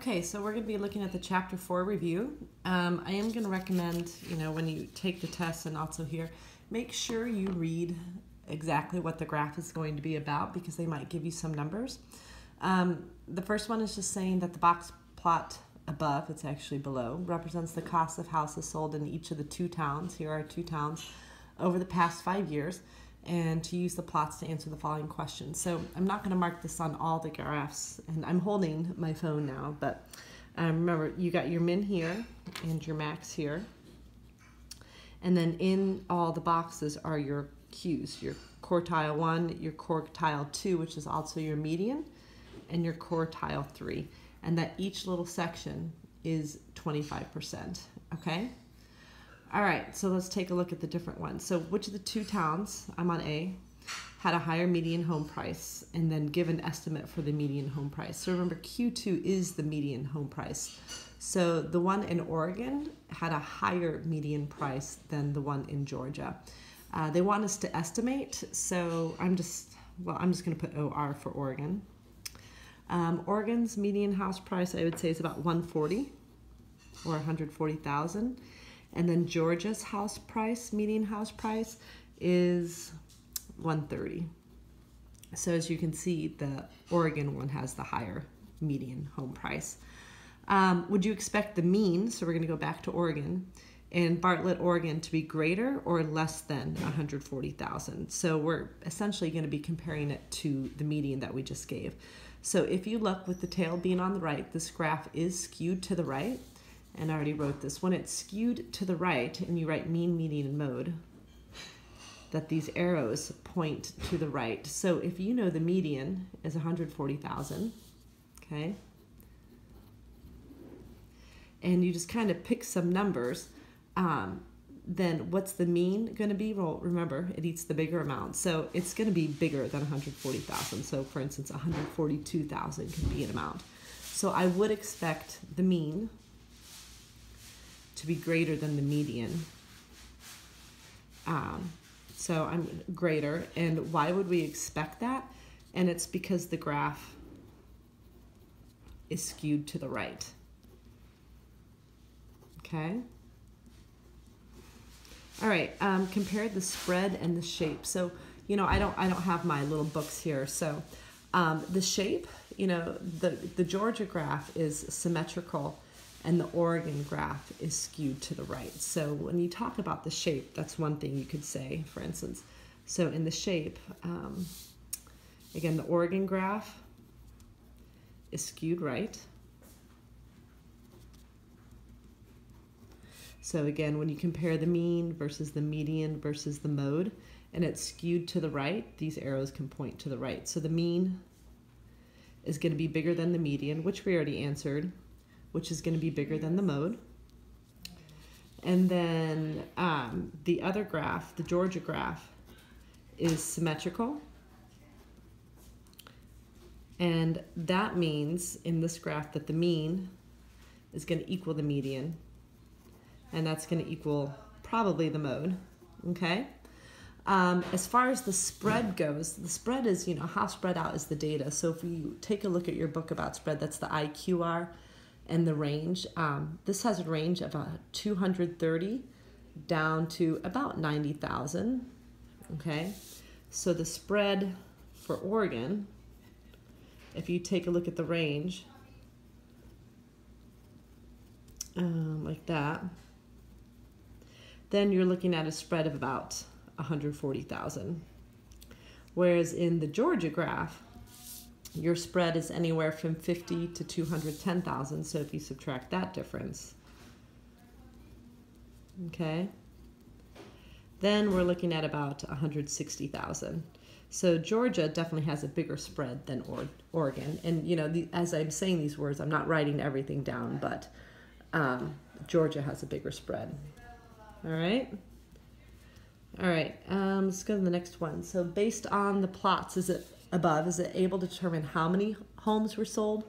Okay, so we're going to be looking at the Chapter 4 review. I am going to recommend, when you take the test and also here, make sure you read exactly what the graph is going to be about because they might give you some numbers. The first one is just saying that the box plot above, it's actually below, represents the cost of houses sold in each of the two towns. Here are two towns over the past 5 years, and to use the plots to answer the following questions. So I'm not going to mark this on all the graphs, and I'm holding my phone now, but remember, you got your min here and your max here, and then in all the boxes are your Qs, your quartile 1, your quartile 2, which is also your median, and your quartile 3, and that each little section is 25%, okay? All right, so let's take a look at the different ones. So which of the two towns, I'm on A, had a higher median home price, and then give an estimate for the median home price. So remember, Q2 is the median home price. So the one in Oregon had a higher median price than the one in Georgia. They want us to estimate, so I'm just gonna put OR for Oregon. Oregon's median house price, I would say, is about 140 or 140,000. And then Georgia's house price, median house price, is 130. So as you can see, the Oregon one has the higher median home price. Would you expect the mean, so we're going to go back to Oregon, in Bartlett, Oregon to be greater or less than 140,000? So we're essentially going to be comparing it to the median that we just gave. So if you look with the tail being on the right, this graph is skewed to the right. And I already wrote this. When it's skewed to the right, and you write mean, median, and mode, that these arrows point to the right. So if you know the median is 140,000, okay, and you just kind of pick some numbers, then what's the mean going to be? Well, remember, it eats the bigger amount. So it's going to be bigger than 140,000. So for instance, 142,000 could be an amount. So I would expect the mean to be greater than the median. So I'm greater, and why would we expect that? And it's because the graph is skewed to the right. Okay. All right. Compare the spread and the shape. So I don't have my little books here. So the shape, the Georgia graph is symmetrical, and the Oregon graph is skewed to the right. So when you talk about the shape, that's one thing you could say, for instance. So in the shape, again, the Oregon graph is skewed right. So again, when you compare the mean versus the median versus the mode, and it's skewed to the right, these arrows can point to the right. So the mean is going to be bigger than the median, which we already answered, which is going to be bigger than the mode. And then the other graph, the Georgia graph, is symmetrical. And that means in this graph that the mean is going to equal the median, and that's going to equal probably the mode, okay? As far as the spread goes, the spread is, how spread out is the data. So if you take a look at your book about spread, that's the IQR, and the range. This has a range of 230 down to about 90,000, okay? So the spread for Oregon, if you take a look at the range, like that, then you're looking at a spread of about 140,000. Whereas in the Georgia graph, your spread is anywhere from 50 to 210,000. So if you subtract that difference, okay, then we're looking at about 160,000. So Georgia definitely has a bigger spread than Oregon. And as I'm saying these words, I'm not writing everything down, but Georgia has a bigger spread. All right. All right. Let's go to the next one. So based on the plots, is it able to determine how many homes were sold?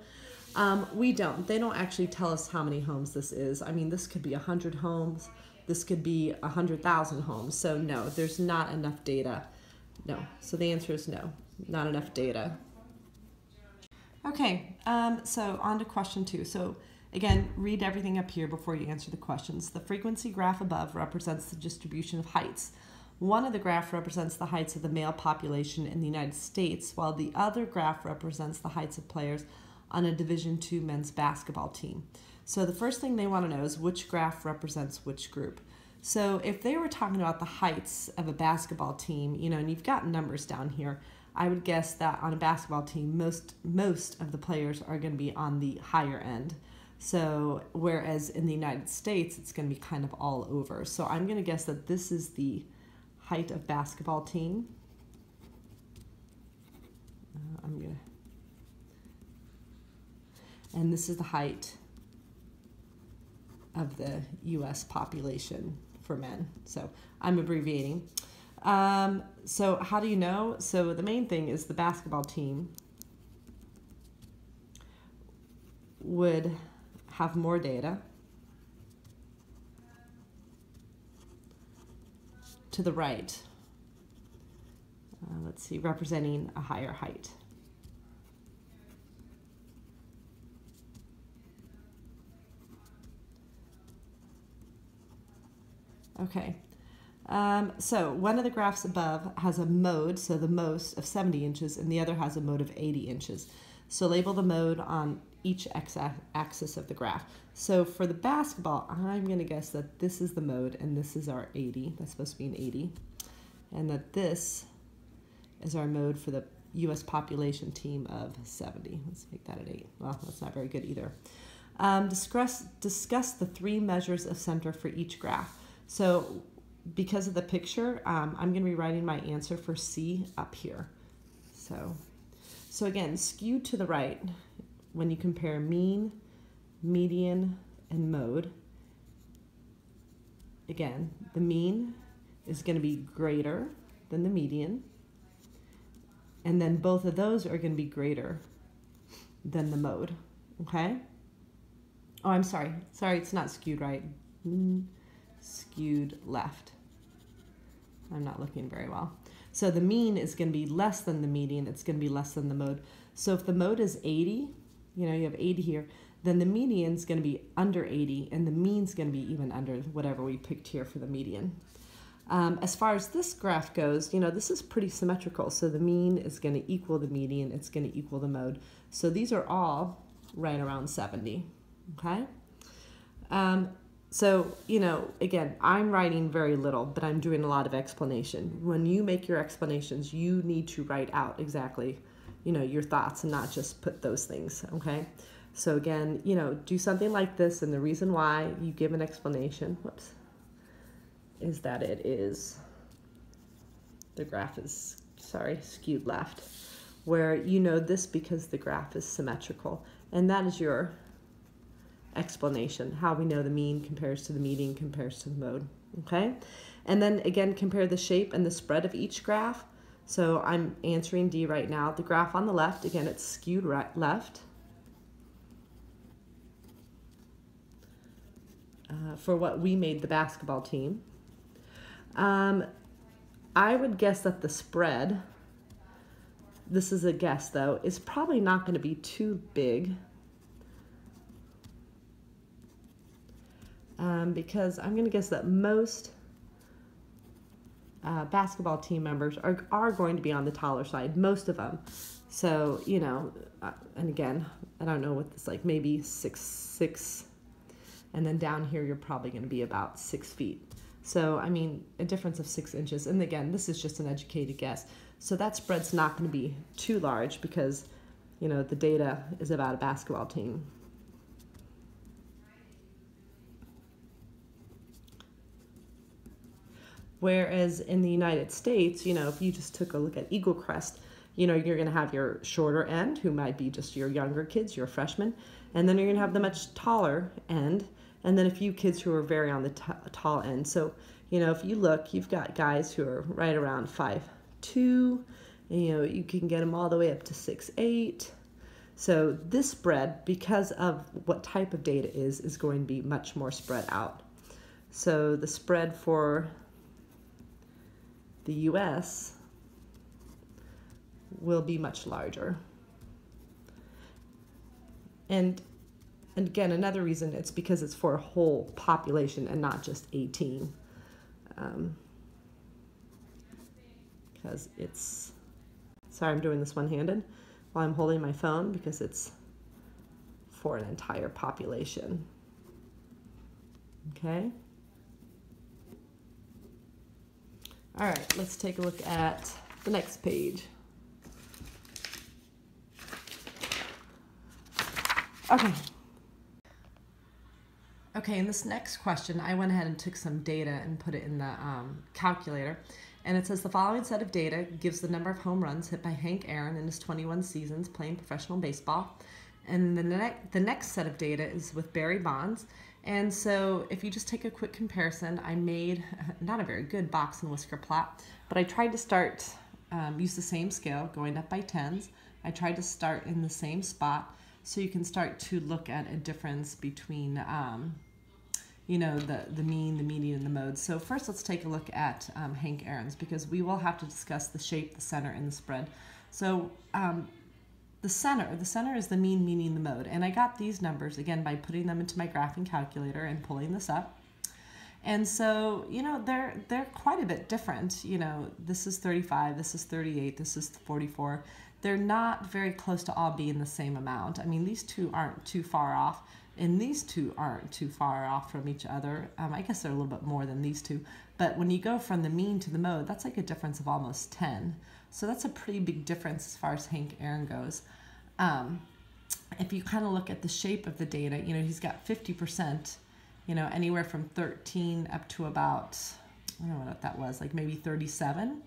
We don't. They don't actually tell us how many homes this is. I mean, this could be 100 homes. This could be 100,000 homes. So no, there's not enough data. No. So the answer is no, not enough data. Okay, so on to question 2. So again, read everything up here before you answer the questions. The frequency graph above represents the distribution of heights. One of the graph represents the heights of the male population in the United States, while the other graph represents the heights of players on a Division II men's basketball team. So the first thing they want to know is which graph represents which group. So if they were talking about the heights of a basketball team, and you've got numbers down here, I would guess that on a basketball team, most of the players are going to be on the higher end. So whereas in the United States, it's going to be kind of all over. So I'm going to guess that this is the height of basketball team. And this is the height of the U.S. population for men. So I'm abbreviating. So how do you know? So the main thing is the basketball team would have more data to the right. Let's see, representing a higher height. Okay. So one of the graphs above has a mode, so the most of 70 inches, and the other has a mode of 80 inches. So label the mode on each x-axis of the graph. So for the basketball, I'm going to guess that this is the mode, and this is our 80. That's supposed to be an 80. And that this is our mode for the U.S. population team of 70. Let's make that an 8. Well, that's not very good either. Discuss the 3 measures of center for each graph. So because of the picture, I'm going to be writing my answer for C up here. So again, skewed to the right when you compare mean, median, and mode. Again, the mean is going to be greater than the median, and then both of those are going to be greater than the mode, okay? Oh, I'm sorry. Sorry, it's not skewed right. Skewed left. I'm not looking very well. So the mean is going to be less than the median. It's going to be less than the mode. So if the mode is 80, you have 80 here, then the median is going to be under 80, and the mean is going to be even under whatever we picked here for the median. As far as this graph goes, this is pretty symmetrical. So the mean is going to equal the median. It's going to equal the mode. So these are all right around 70, okay? So, again, I'm writing very little, but I'm doing a lot of explanation. When you make your explanations, you need to write out exactly, your thoughts and not just put those things, okay? So again, do something like this, and the reason why you give an explanation, is that the graph is, skewed left, where this because the graph is symmetrical, and that is your explanation, how we know the mean compares to the median compares to the mode, okay? And then again, compare the shape and the spread of each graph. So I'm answering D right now. The graph on the left, again, it's skewed left. For what we made the basketball team. I would guess that the spread, this is a guess though, is probably not going to be too big. Because I'm going to guess that most basketball team members are going to be on the taller side, most of them. So, and again, I don't know what this, maybe 6'6", and then down here you're probably going to be about 6 feet. So, I mean, a difference of 6 inches. And again, this is just an educated guess. So that spread's not going to be too large because, the data is about a basketball team. Whereas in the United States, if you just took a look at Eagle Crest, you're going to have your shorter end, who might be just your younger kids, your freshmen, and then you're going to have the much taller end, and then a few kids who are very on the tall end. So, if you look, you've got guys who are right around 5'2", and, you can get them all the way up to 6'8". So this spread, because of what type of data is going to be much more spread out. So the spread for the U.S. will be much larger. And again, another reason, it's because it's for a whole population and not just 18. Because it's, sorry, I'm doing this one-handed while I'm holding my phone because it's for an entire population. Okay. All right, let's take a look at the next page. Okay, in this next question, I went ahead and took some data and put it in the calculator. And it says the following set of data gives the number of home runs hit by Hank Aaron in his 21 seasons playing professional baseball. And the next set of data is with Barry Bonds. And so if you just take a quick comparison, I made not a very good box and whisker plot, but I tried to use the same scale, going up by tens. I tried to start in the same spot so you can start to look at a difference between you know, the mean, the median, and the mode. So first let's take a look at Hank Aaron's, because we will have to discuss the shape, the center, and the spread. So the center is the mean, median, the mode. And I got these numbers, again, by putting them into my graphing calculator and pulling this up. And so, you know, they're quite a bit different. You know, this is 35, this is 38, this is 44. They're not very close to all being the same amount. I mean, these two aren't too far off, and these two aren't too far off from each other. I guess they're a little bit more than these two. But when you go from the mean to the mode, that's like a difference of almost 10. So that's a pretty big difference as far as Hank Aaron goes. If you kind of look at the shape of the data, you know, he's got 50%, you know, anywhere from 13 up to about, I don't know what that was, like maybe 37.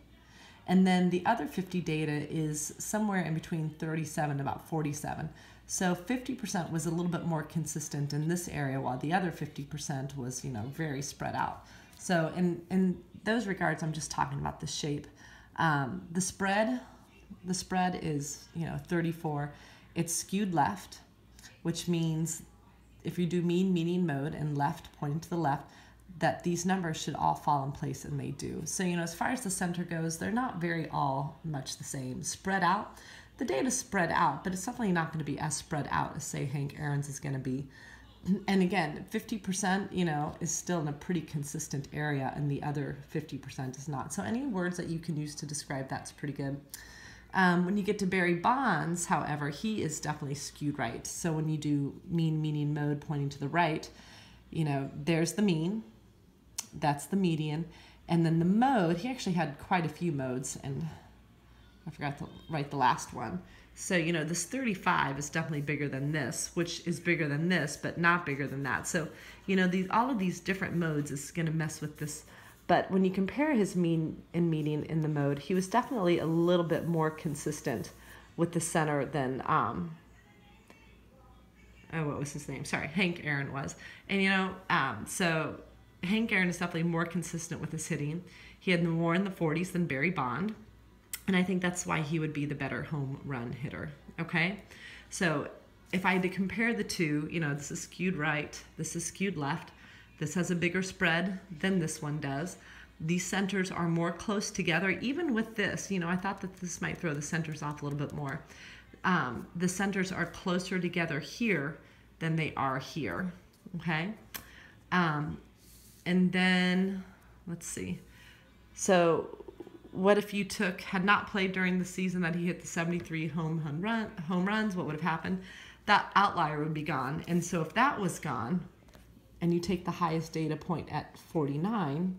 And then the other 50 data is somewhere in between 37 and about 47. So 50% was a little bit more consistent in this area, while the other 50% was, you know, very spread out. So in those regards, I'm just talking about the shape. The spread is, you know, 34. It's skewed left, which means if you do mean, median, mode, and left pointing to the left, that these numbers should all fall in place, and they do. So, you know, as far as the center goes, they're not very all much the same. Spread out, the data's spread out, but it's definitely not going to be as spread out as, say, Hank Aaron's is going to be. And again, 50%, you know, is still in a pretty consistent area, and the other 50% is not. So any words that you can use to describe that's pretty good. When you get to Barry Bonds, however, he is definitely skewed right. So when you do mean, median, mode pointing to the right, you know, there's the mean, that's the median, and then the mode, he actually had quite a few modes, and I forgot to write the last one. So, you know, this 35 is definitely bigger than this, which is bigger than this, but not bigger than that. So, you know, all of these different modes is going to mess with this. But when you compare his mean and median in the mode, he was definitely a little bit more consistent with the center than, what was his name? Sorry, Hank Aaron was. And, you know, so Hank Aaron is definitely more consistent with his hitting. He had more in the 40s than Barry Bond. And I think that's why he would be the better home run hitter, okay? So if I had to compare the two, you know, this is skewed right, this is skewed left. This has a bigger spread than this one does. These centers are more close together. Even with this, you know, I thought that this might throw the centers off a little bit more. The centers are closer together here than they are here, okay? And then, let's see. So what if you had not played during the season that he hit the 73 home runs, what would have happened? That outlier would be gone. And so if that was gone, and you take the highest data point at 49,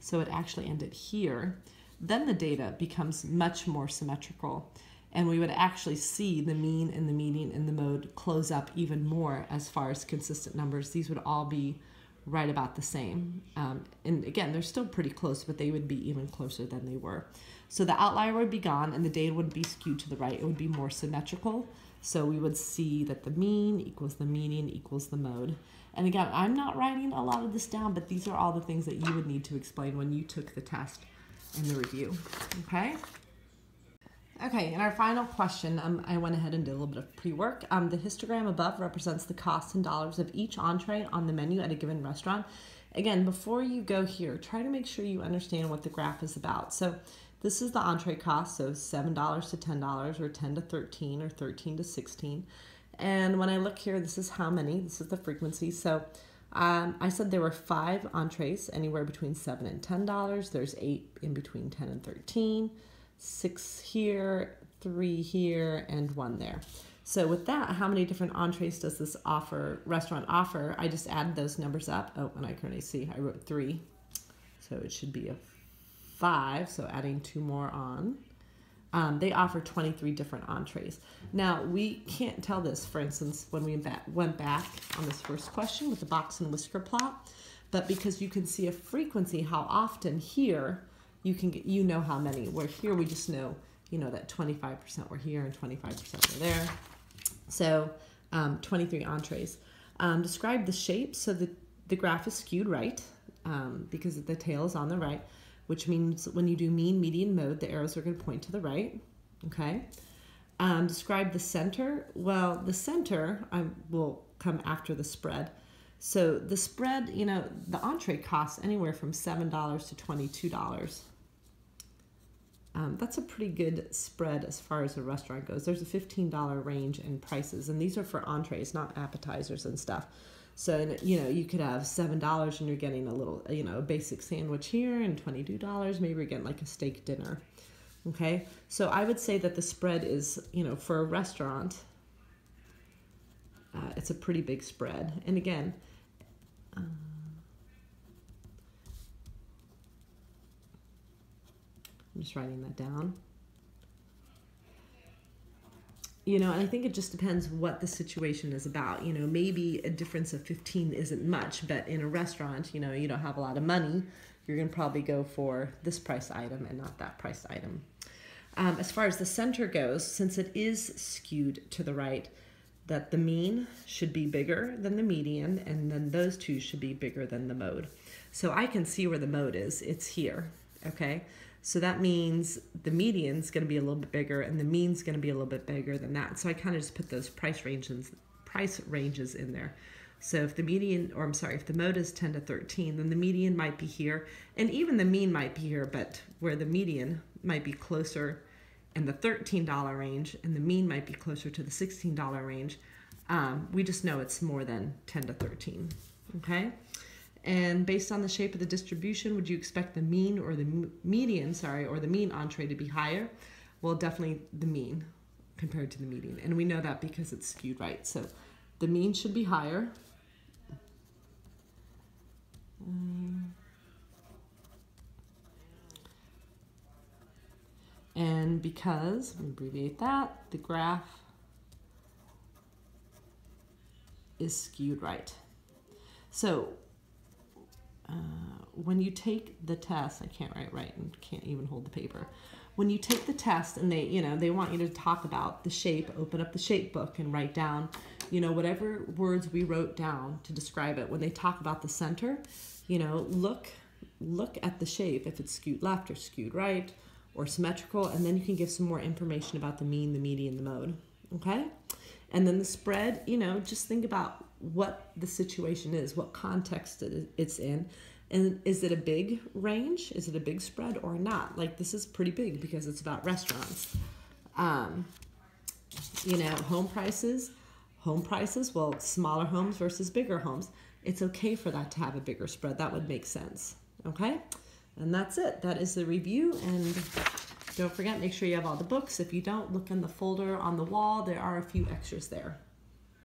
so it actually ended here, then the data becomes much more symmetrical. And we would actually see the mean and the median and the mode close up even more as far as consistent numbers. These would all be right about the same. And again, they're still pretty close, but they would be even closer than they were. So the outlier would be gone and the data would be skewed to the right. It would be more symmetrical. So we would see that the mean equals the median equals the mode. And again, I'm not writing a lot of this down, but these are all the things that you would need to explain when you took the test and the review, okay? Okay, in our final question, I went ahead and did a little bit of pre-work. The histogram above represents the cost in dollars of each entree on the menu at a given restaurant. Again, before you go here, try to make sure you understand what the graph is about. So this is the entree cost, so $7 to $10, or 10 to 13, or 13 to 16. And when I look here, this is how many, this is the frequency. So I said there were 5 entrees, anywhere between $7 and $10. There's 8 in between 10 and 13, 6 here, 3 here, and 1 there. So with that, how many different entrees does this restaurant offer? I just added those numbers up. Oh, and I currently see I wrote 3. So it should be a 5, so adding 2 more on. They offer 23 different entrees. Now, we can't tell this, for instance, when we went back on this first question with the box and whisker plot, but because you can see a frequency, how often here, you know how many. Where here we just know, that 25% were here and 25% were there. So 23 entrees. Describe the shape. So the graph is skewed right because the tail is on the right, which means when you do mean, median, mode, the arrows are going to point to the right, okay? Describe the center. Well, the center will come after the spread. So the spread, the entree costs anywhere from $7 to $22. That's a pretty good spread as far as a restaurant goes. There's a $15 range in prices, and these are for entrees, not appetizers and stuff. So, you could have $7 and you're getting a little, a basic sandwich here, and $22, maybe you're getting like a steak dinner. Okay. So I would say that the spread is, for a restaurant, it's a pretty big spread. And again, I'm just writing that down. And I think it just depends what the situation is about. Maybe a difference of 15 isn't much, but in a restaurant, you don't have a lot of money. You're going to probably go for this price item and not that price item. As far as the center goes, since it is skewed to the right, that the mean should be bigger than the median, and then those two should be bigger than the mode. So I can see where the mode is. It's here, okay? So that means the median's going to be a little bit bigger and the mean's going to be a little bit bigger than that. So I kind of just put those price ranges in there. So if the if the mode is 10 to 13, then the median might be here, and even the mean might be here, but where the median might be closer in the $13 range and the mean might be closer to the $16 range, we just know it's more than 10 to 13, okay? And based on the shape of the distribution, would you expect the mean or the median, or the mean entree to be higher? Well, definitely the mean compared to the median. And we know that because it's skewed right. So the mean should be higher. And because, let me abbreviate that, the graph is skewed right. So when you take the test, I can't write right and can't even hold the paper. When you take the test and they want you to talk about the shape, open up the shape book and write down, whatever words we wrote down to describe it. When they talk about the center, look at the shape, if it's skewed left or skewed right or symmetrical, and then you can give some more information about the mean, the median, the mode, okay? And then the spread, just think about what the situation is, what context it's in, and is it a big range? Is it a big spread or not? Like, this is pretty big because it's about restaurants. Home prices, well, smaller homes versus bigger homes. It's okay for that to have a bigger spread. That would make sense, okay? And that's it. That is the review, and don't forget, make sure you have all the books. If you don't, look in the folder on the wall. There are a few extras there.